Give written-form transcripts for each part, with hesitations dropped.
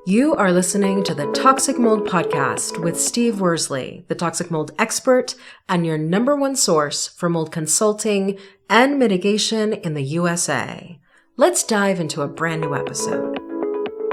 You are listening to the Toxic Mold Podcast with Steve Worsley, the toxic mold expert and your number one source for mold consulting and mitigation in the USA. Let's dive into a brand new episode.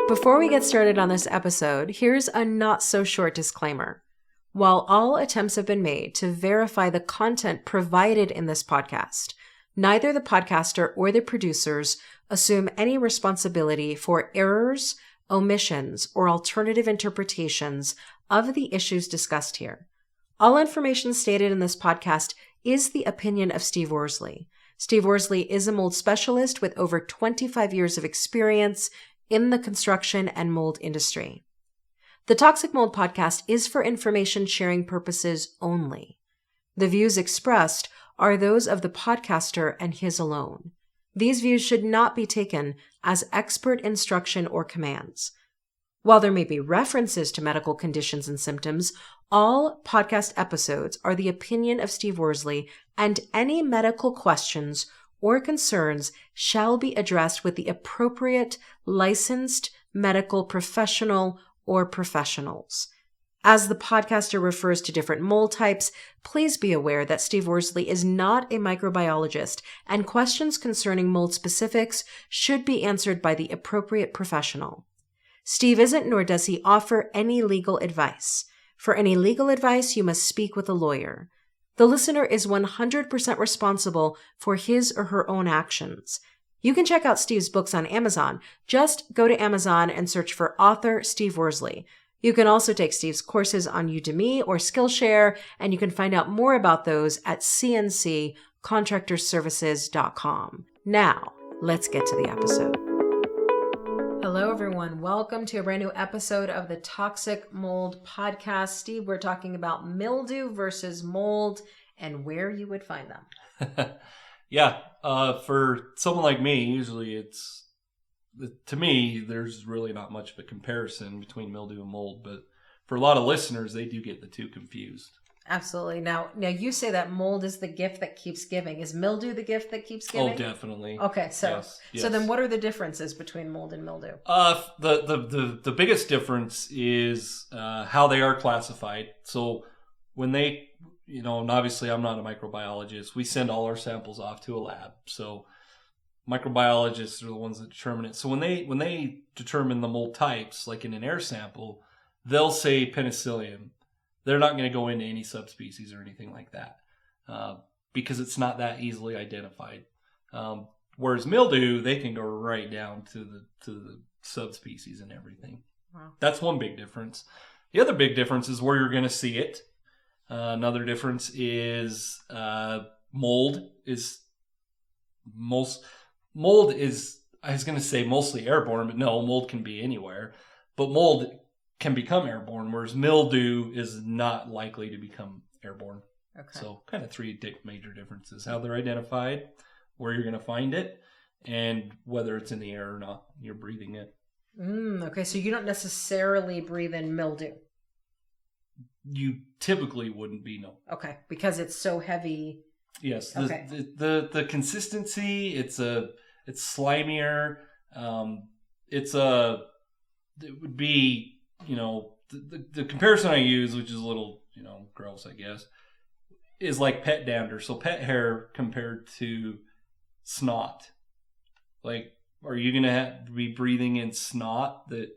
Before we get started on this episode, here's a not so short disclaimer. While all attempts have been made to verify the content provided in this podcast, neither the podcaster or the producers assume any responsibility for errors, omissions, or alternative interpretations of the issues discussed here. All information stated in this podcast is the opinion of Steve Worsley. Steve Worsley is a mold specialist with over 25 years of experience in the construction and mold industry. The Toxic Mold Podcast is for information sharing purposes only. The views expressed are those of the podcaster and his alone. These views should not be taken as expert instruction or commands. While there may be references to medical conditions and symptoms, all podcast episodes are the opinion of Steve Worsley, and any medical questions or concerns shall be addressed with the appropriate licensed medical professional or professionals. As the podcaster refers to different mold types, please be aware that Steve Worsley is not a microbiologist, and questions concerning mold specifics should be answered by the appropriate professional. Steve isn't, nor does he offer any legal advice. For any legal advice, you must speak with a lawyer. The listener is 100% responsible for his or her own actions. You can check out Steve's books on Amazon. Just go to Amazon and search for author Steve Worsley. You can also take Steve's courses on Udemy or Skillshare, and you can find out more about those at cnccontractorservices.com. Now, let's get to the episode. Hello, everyone. Welcome to a brand new episode of the Toxic Mold Podcast. Steve, we're talking about mildew versus mold and where you would find them. Yeah, for someone like me, usually to me, there's really not much of a comparison between mildew and mold, but for a lot of listeners, they do get the two confused. Absolutely. Now you say that mold is the gift that keeps giving. Is mildew the gift that keeps giving? Oh, definitely. Okay, so yes. So then what are the differences between mold and mildew? The biggest difference is how they are classified. So when they, and obviously I'm not a microbiologist, we send all our samples off to a lab. So microbiologists are the ones that determine it. So when they determine the mold types, like in an air sample, they'll say penicillium. They're not going to go into any subspecies or anything like that because it's not that easily identified. Whereas mildew, they can go right down to the subspecies and everything. Wow. That's one big difference. The other big difference is where you're going to see it. Another difference is mold is I was going to say mostly airborne, but no, mold can be anywhere. But mold can become airborne, whereas mildew is not likely to become airborne. Okay. So kind of three major differences: how they're identified, where you're going to find it, and whether it's in the air or not. You're breathing it. Okay, so you don't necessarily breathe in mildew. You typically wouldn't be, no. Okay, because it's so heavy. Yes, the consistency, it's slimier. It would be, the comparison I use, which is a little, gross, I guess, is like pet dander. So pet hair compared to snot. Like, are you going to have to be breathing in snot that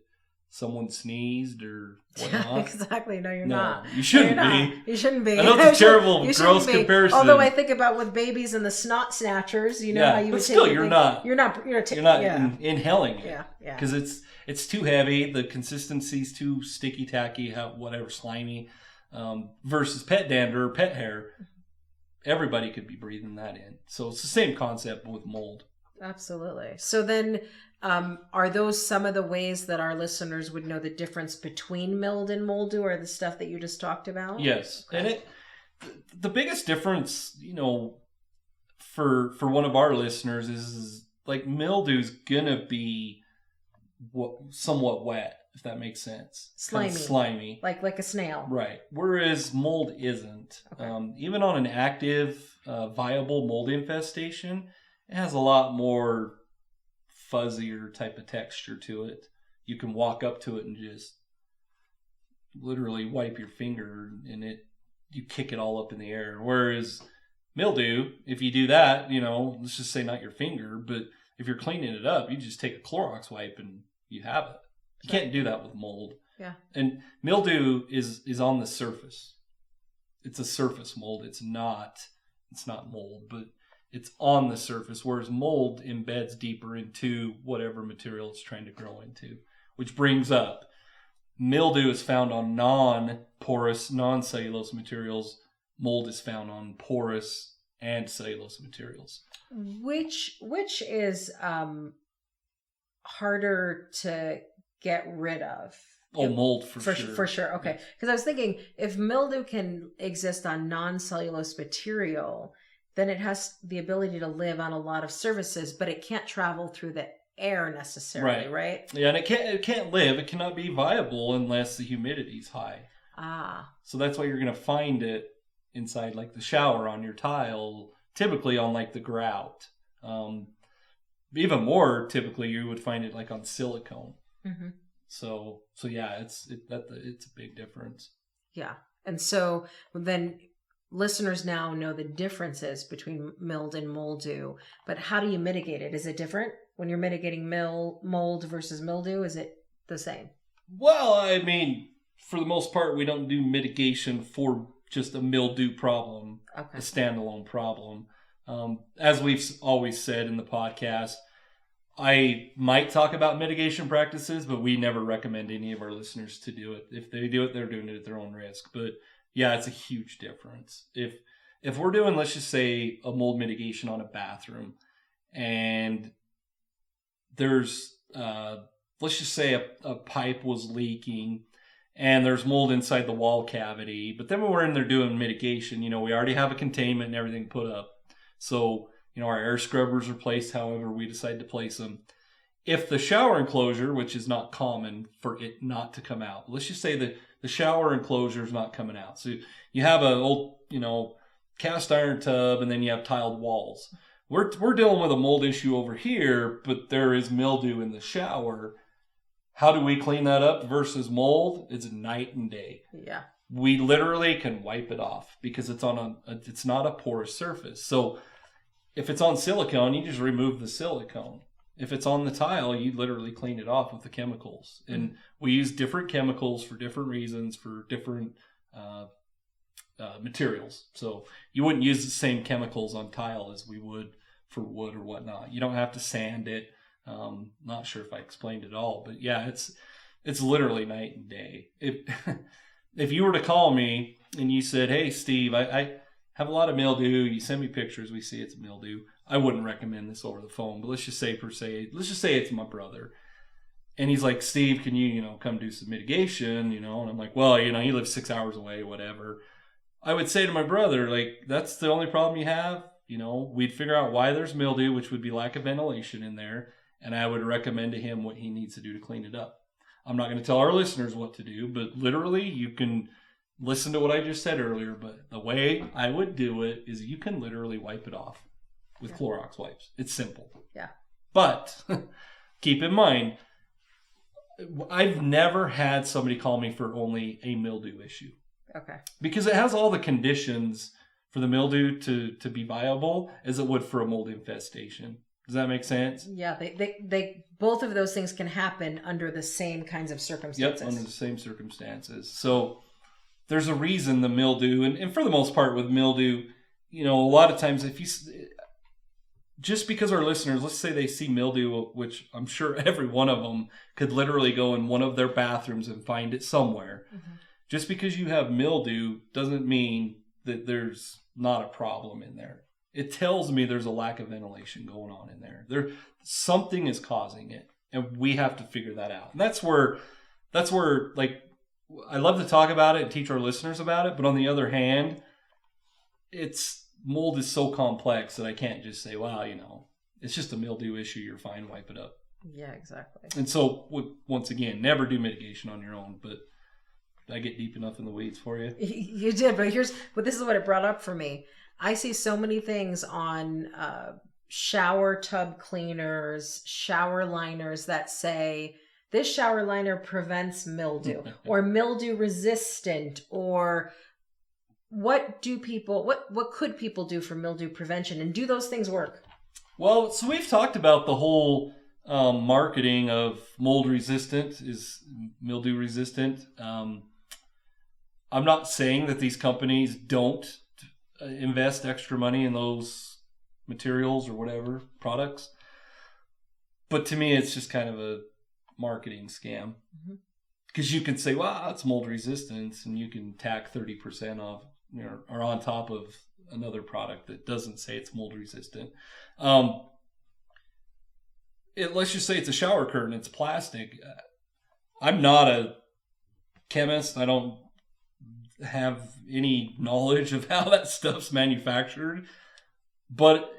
someone sneezed or whatnot? Exactly. No, you're not. You shouldn't be. You shouldn't be. I know it's a terrible, gross comparison. Although I think about with babies and the snot snatchers, how you would still, take you're not inhaling it. Yeah. Because it's too heavy. The consistency's too sticky, tacky, whatever, slimy. Versus pet dander or pet hair, everybody could be breathing that in. So it's the same concept with mold. Absolutely. So then, are those some of the ways that our listeners would know the difference between mild and mildew, or the stuff that you just talked about? Yes. Okay. And the biggest difference, for one of our listeners is like mildew's gonna be somewhat wet, if that makes sense. Slimy. Kind of slimy. Like a snail. Right. Whereas mold isn't. Okay. Even on an active, viable mold infestation, it has a lot more fuzzier type of texture to it. you can walk up to it and just literally wipe your finger and you kick it all up in the air. Whereas mildew, if you do that, let's just say not your finger, but if you're cleaning it up, you just take a Clorox wipe and you have it. You can't do that with mold. Yeah. And mildew is on the surface. It's a surface mold. It's not mold, but it's on the surface, whereas mold embeds deeper into whatever material it's trying to grow into, which brings up mildew is found on non-porous, non-cellulose materials. Mold is found on porous and cellulose materials. Which is harder to get rid of? Oh, mold for sure. For sure. Okay. Because I was thinking if mildew can exist on non-cellulose material, then it has the ability to live on a lot of surfaces, but it can't travel through the air necessarily, right? Yeah, and it can't live. It cannot be viable unless the humidity is high. Ah. So that's why you're going to find it inside like the shower on your tile, typically on like the grout. Even more typically you would find it like on silicone. Mm-hmm. So yeah, it's a big difference. Yeah. And so then listeners now know the differences between mild and mildew, but how do you mitigate it? Is it different when you're mitigating mold versus mildew? Is it the same? Well, I mean, for the most part, we don't do mitigation for just a mildew problem, a standalone problem. As we've always said in the podcast, I might talk about mitigation practices, but we never recommend any of our listeners to do it. If they do it, they're doing it at their own risk. But yeah, it's a huge difference. If we're doing, let's just say, a mold mitigation on a bathroom, and there's, let's just say a pipe was leaking, and there's mold inside the wall cavity, but then when we're in there doing mitigation, we already have a containment and everything put up. So, our air scrubbers are placed however we decide to place them. If the shower enclosure, which is not common for it not to come out, let's just say that the shower enclosure is not coming out. So you have an old, cast iron tub, and then you have tiled walls. We're dealing with a mold issue over here, but there is mildew in the shower. How do we clean that up versus mold? It's night and day. Yeah. We literally can wipe it off because it's on it's not a porous surface. So if it's on silicone, you just remove the silicone. If it's on the tile, you literally clean it off with the chemicals. And we use different chemicals for different reasons, for different materials. So you wouldn't use the same chemicals on tile as we would for wood or whatnot. You don't have to sand it. Not sure if I explained it all, but yeah, it's literally night and day. If you were to call me and you said, "Hey, Steve, I have a lot of mildew. You send me pictures. We see it's mildew." I wouldn't recommend this over the phone, but let's just say it's my brother. And he's like, "Steve, can you, come do some mitigation?" And I'm like, "Well, he lives 6 hours away, whatever." I would say to my brother, like, "That's the only problem you have?" We'd figure out why there's mildew, which would be lack of ventilation in there. And I would recommend to him what he needs to do to clean it up. I'm not going to tell our listeners what to do, but literally you can listen to what I just said earlier. But the way I would do it is you can literally wipe it off with Clorox wipes. It's simple. Yeah. But keep in mind, I've never had somebody call me for only a mildew issue. Okay. Because it has all the conditions for the mildew to be viable as it would for a mold infestation. Does that make sense? Yeah, they both of those things can happen under the same kinds of circumstances. Yep, under the same circumstances. So there's a reason the mildew, and for the most part with mildew, a lot of times just because our listeners, let's say they see mildew, which I'm sure every one of them could literally go in one of their bathrooms and find it somewhere. Mm-hmm. Just because you have mildew doesn't mean that there's not a problem in there. It tells me there's a lack of ventilation going on in there. Something is causing it, and we have to figure that out. And that's where, like, I love to talk about it and teach our listeners about it. But on the other hand, mold is so complex that I can't just say, "Wow, it's just a mildew issue. You're fine. Wipe it up." Yeah, exactly. And so, once again, never do mitigation on your own. But did I get deep enough in the weeds for you? You did, but this is what it brought up for me. I see so many things on shower tub cleaners, shower liners that say this shower liner prevents mildew or mildew resistant, or what could people do for mildew prevention, and do those things work? Well, so we've talked about the whole marketing of mold resistant is mildew resistant. I'm not saying that these companies don't invest extra money in those materials or whatever products, but to me, it's just kind of a marketing scam. Because you can say, "Well, it's mold resistant," and you can tack 30% off, or on top of another product that doesn't say it's mold resistant. Let's just say it's a shower curtain. It's plastic. I'm not a chemist. I don't have any knowledge of how that stuff's manufactured. But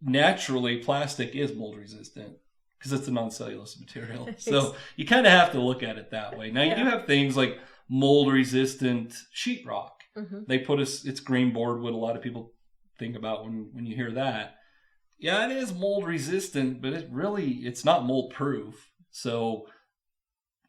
naturally, plastic is mold resistant because it's a non-cellulose material. So you kind of have to look at it that way. Now, you do have things like mold resistant sheetrock. They put it's green boardwood. A lot of people think about when you hear that. Yeah, it is mold resistant, but it's not mold proof. So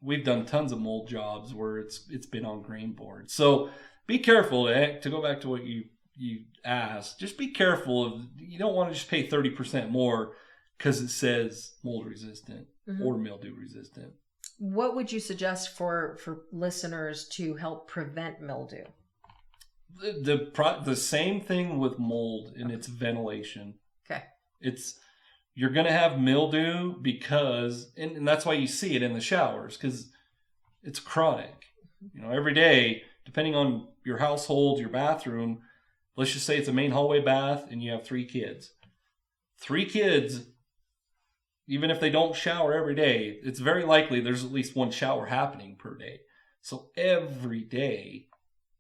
we've done tons of mold jobs where it's been on grain board. So be careful. To go back to what you asked, just be careful. You don't want to just pay 30% more because it says mold resistant or mildew resistant. What would you suggest for listeners to help prevent mildew? The same thing with mold, and it's ventilation. Okay. You're going to have mildew because, and that's why you see it in the showers, because it's chronic. Every day, depending on your household, your bathroom, let's just say it's a main hallway bath and you have 3 kids. 3 kids, even if they don't shower every day, it's very likely there's at least 1 shower happening per day. So every day,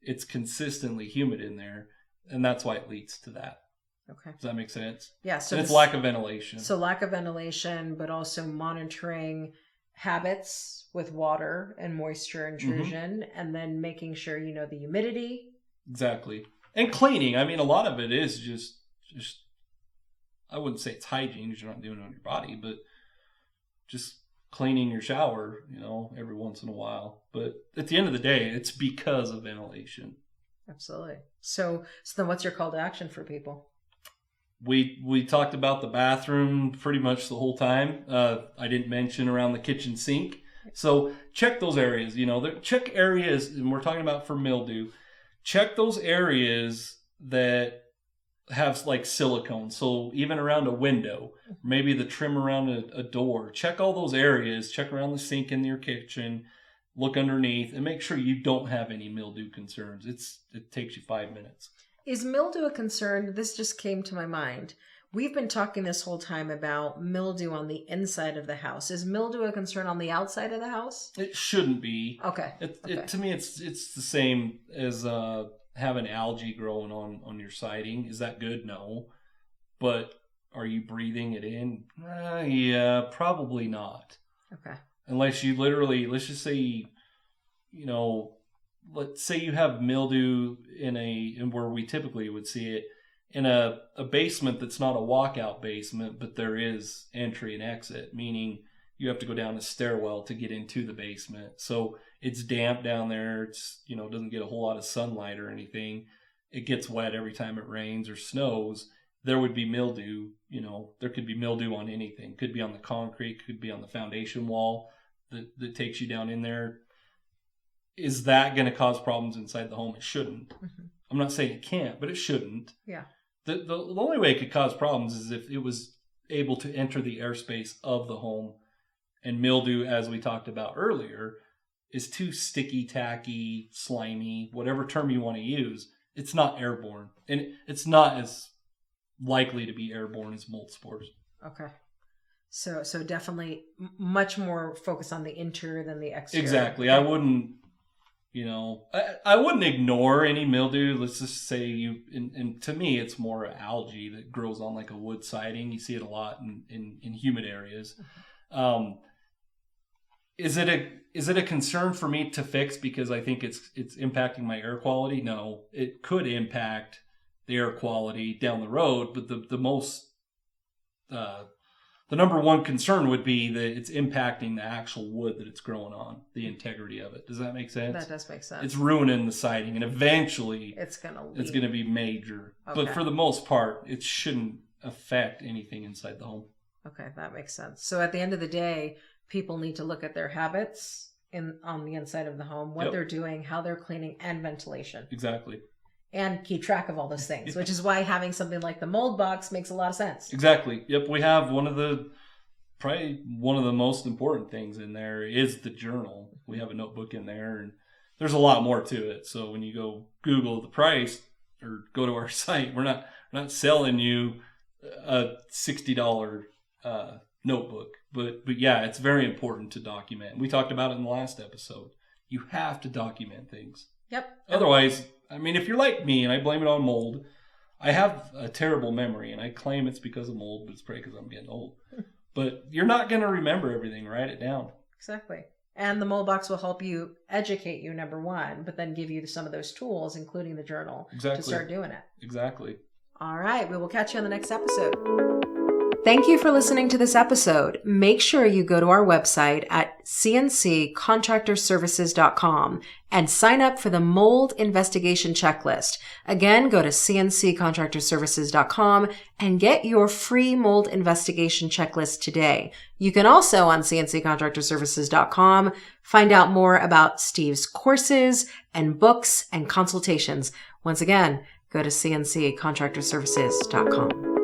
it's consistently humid in there, and that's why it leads to that. Okay. Does that make sense? Yeah. So it's lack of ventilation. So lack of ventilation, but also monitoring habits with water and moisture intrusion, and then making sure you know the humidity. Exactly. And cleaning. I mean, a lot of it is just I wouldn't say it's hygiene because you're not doing it on your body, but just cleaning your shower, every once in a while. But at the end of the day, it's because of ventilation. Absolutely. So then what's your call to action for people? We talked about the bathroom pretty much the whole time. I didn't mention around the kitchen sink. So check those areas, check areas, and we're talking about for mildew. Check those areas that have like silicone. So even around a window, maybe the trim around a door, check all those areas, check around the sink in your kitchen, look underneath, and make sure you don't have any mildew concerns. It takes you 5 minutes. Is mildew a concern? This just came to my mind. We've been talking this whole time about mildew on the inside of the house. Is mildew a concern on the outside of the house? It shouldn't be. Okay. To me, it's the same as having algae growing on your siding. Is that good? No. But are you breathing it in? Yeah, probably not. Okay. Unless you literally, let's just say, let's say you have mildew in where we typically would see it, in a basement that's not a walkout basement, but there is entry and exit, meaning you have to go down a stairwell to get into the basement. So it's damp down there. It's, doesn't get a whole lot of sunlight or anything. It gets wet every time it rains or snows. There would be mildew, there could be mildew on anything. Could be on the concrete, could be on the foundation wall that takes you down in there. Is that going to cause problems inside the home? It shouldn't. I'm not saying it can't, but it shouldn't. Yeah. The only way it could cause problems is if it was able to enter the airspace of the home. And mildew, as we talked about earlier, is too sticky, tacky, slimy, whatever term you want to use. It's not airborne. And it's not as likely to be airborne as mold spores. Okay. So definitely much more focus on the interior than the exterior. Exactly. I wouldn't, I wouldn't ignore any mildew. Let's just say and to me, it's more algae that grows on like a wood siding. You see it a lot in humid areas. Is it a concern for me to fix because I think it's impacting my air quality? No, it could impact the air quality down the road, but the most the number one concern would be that it's impacting the actual wood that it's growing on, the integrity of it. Does that make sense? That does make sense. It's ruining the siding, and eventually it's going to be major. Okay. But for the most part, it shouldn't affect anything inside the home. Okay, that makes sense. So at the end of the day, people need to look at their habits on the inside of the home, what they're doing, how they're cleaning, and ventilation. Exactly. And keep track of all those things, which is why having something like the mold box makes a lot of sense. Exactly. Yep. We have probably one of the most important things in there is the journal. We have a notebook in there, and there's a lot more to it. So when you go Google the price or go to our site, we're not selling you a $60 notebook, but yeah, it's very important to document. We talked about it in the last episode. You have to document things. Yep. Otherwise, I mean, if you're like me and I blame it on mold, I have a terrible memory and I claim it's because of mold, but it's probably because I'm getting old. But you're not going to remember everything. Write it down. Exactly. And the mold box will help you educate you, number one, but then give you some of those tools, including the journal, to start doing it. Exactly. All right. We will catch you on the next episode. Thank you for listening to this episode. Make sure you go to our website at cnccontractorservices.com and sign up for the mold investigation checklist. Again, go to cnccontractorservices.com and get your free mold investigation checklist today. You can also on cnccontractorservices.com find out more about Steve's courses and books and consultations. Once again, go to cnccontractorservices.com.